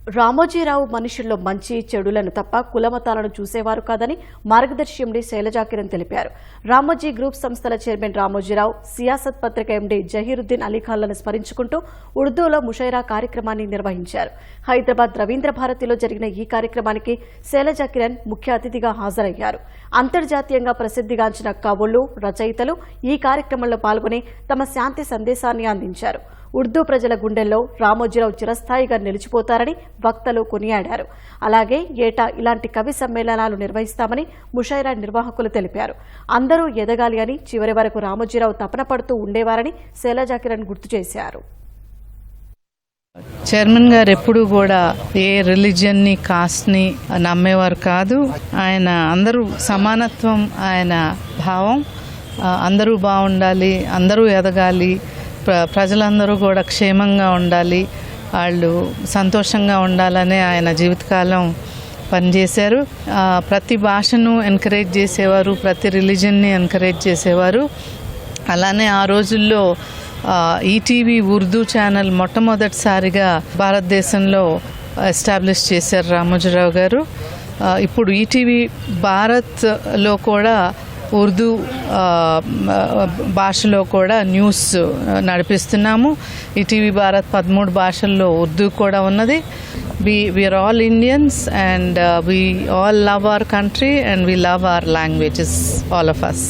రామోజీరావు మనుషుల్లో మంచి చెడులను తప్ప కులమతాలను చూసేవారు కాదని మార్గదర్శి ఎండీ శైలజా కిరణ్ తెలిపారు. రామోజీ గ్రూప్ సంస్థల చైర్మన్ రామోజీరావు, సియాసత్ పత్రిక ఎండీ జహీరుద్దీన్ అలీఖాన్లను స్మరించుకుంటూ ఉర్దూలో ముషైరా కార్యక్రమాన్ని నిర్వహించారు. హైదరాబాద్ రవీంద్ర భారతిలో జరిగిన ఈ కార్యక్రమానికి శైలజా కిరణ్ ముఖ్య అతిథిగా హాజరయ్యారు. అంతర్జాతీయంగా ప్రసిద్ధిగాంచిన కవులు, రచయితలు ఈ కార్యక్రమంలో పాల్గొని తమ శాంతి సందేశాన్ని అందించారు. ఉర్దూ ప్రజల గుండెల్లో రామోజీరావు చిరస్థాయిగా నిలిచిపోతారని వక్తలు కొనియాడారు. అలాగే ఏటా ఇలాంటి కవి సమ్మేళనాలు నిర్వహిస్తామని ముషైరా నిర్వాహకులు తెలిపారు. అందరూ ఎదగాలి అని చివరి వరకు రామోజీరావు తపన పడుతూ ఉండేవారని శైలజా కిరణ్ గుర్తు చేశారు. చైర్మన్ గారు ఎప్పుడూ కూడా ఏ రిలీజియన్ని, కాస్ట్ని నమ్మేవారు కాదు. ఆయన అందరూ సమానత్వం ఆయన భావం. అందరూ బాగుండాలి, అందరూ ఎదగాలి, ప్రజలందరూ కూడా క్షేమంగా ఉండాలి, వాళ్ళు సంతోషంగా ఉండాలనే ఆయన జీవితకాలం పనిచేశారు. ప్రతి భాషను ఎంకరేజ్ చేసేవారు, ప్రతి రిలీజన్ని ఎంకరేజ్ చేసేవారు. అలానే ఆ రోజుల్లో ఈటీవీ ఉర్దూ ఛానల్ మొట్టమొదటిసారిగా భారతదేశంలో ఎస్టాబ్లిష్ చేశారు రామోజీరావు గారు. ఇప్పుడు ఈటీవీ భారత్లో కూడా ఉర్దూ భాషలో కూడా న్యూస్ నడిపిస్తున్నాము. ఈటీవీ భారత్ 13 భాషల్లో ఉర్దూ కూడా ఉన్నది. We are all Indians and we all love our country and we love our languages, all of us.